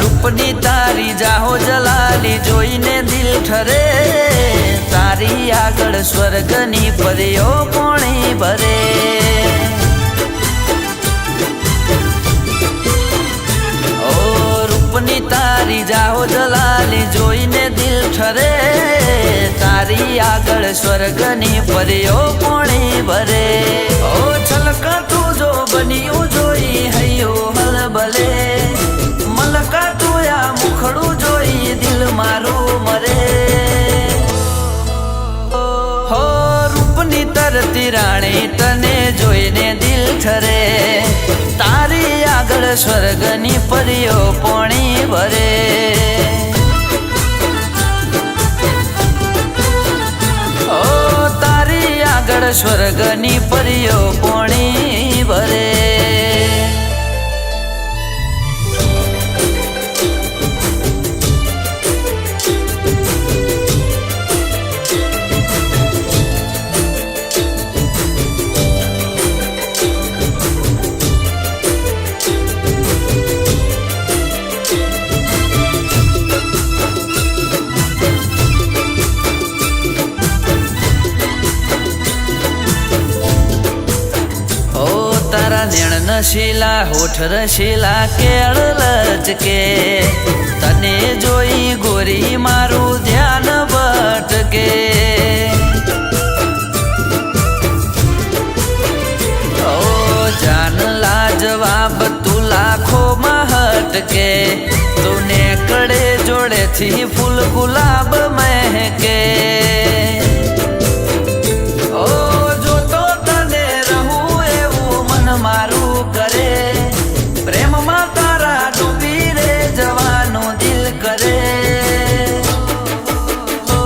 रूपनी तारी जाहो जलाली जोईने दिल ठरे तारी आगळ स्वर्गनी परियो पोणी भरे ओ रूपनी तारी जाहो जलाली जोईने दिल ठरे तारी आगळ स्वर्गनी परियो पोणी भरे ओ छलका तू जो बनियो जोई हयो हलबले मलका तू या मुखड़ू जोई दिल मारू मरे हो रूपनी तरती राणी तने जोईने दिल ठरे तारी आगळ स्वर्गनी परियो पोणी भरे ओ तारी आगळ स्वर्गनी परियो पोणी भरे नेण नशीला होठ रशीला केळ लचके तने जोई गोरी मारू ध्यान भटके ओ जान लाजवाब तू लाखो महटके तूने कड़े जोड़े थी फूल गुलाब महके मारू करे प्रेम मा तारा डूबी रे जवानो दिल करे हो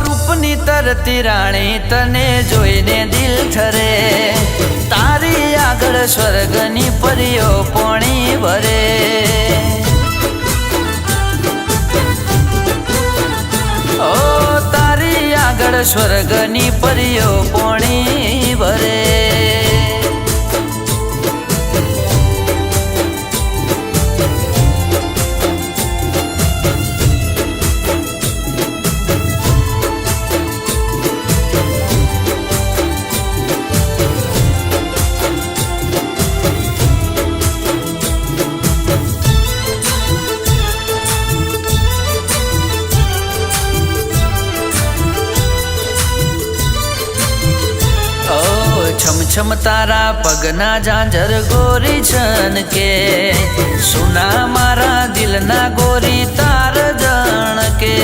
रूपनी तरती राणी तने जोईने दिल ठरे तारी आगळ स्वर्गनी परियो पोणी भरे ओ तारी आगळ स्वर्गनी परियो पोणी भरे छम छम तारा पगना झांझर गोरी छन के सुना मारा दिल ना गोरी तार जण के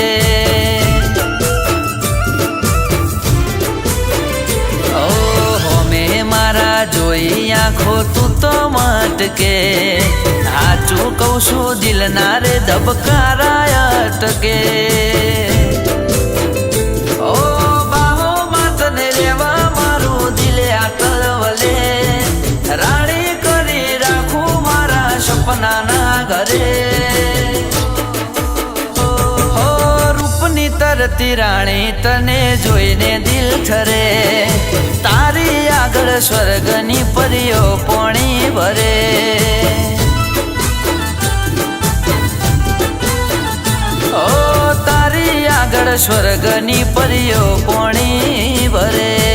ओ होमे मारा जोई आँखो तू तो मटके हाचू कौशु दिल ना रे धबकारा अटके ओ बाहो मातने लेवा मारू दिले आकलवले राणी करी राखू मारा सपना ना घरे हो रूपनी तरती राणी तने जोईने दिल ठरे तारी आगळ स्वर्गनी परियो पोणी भरे ओ तारी आगळ स्वर्गनी परियो पोणी भरे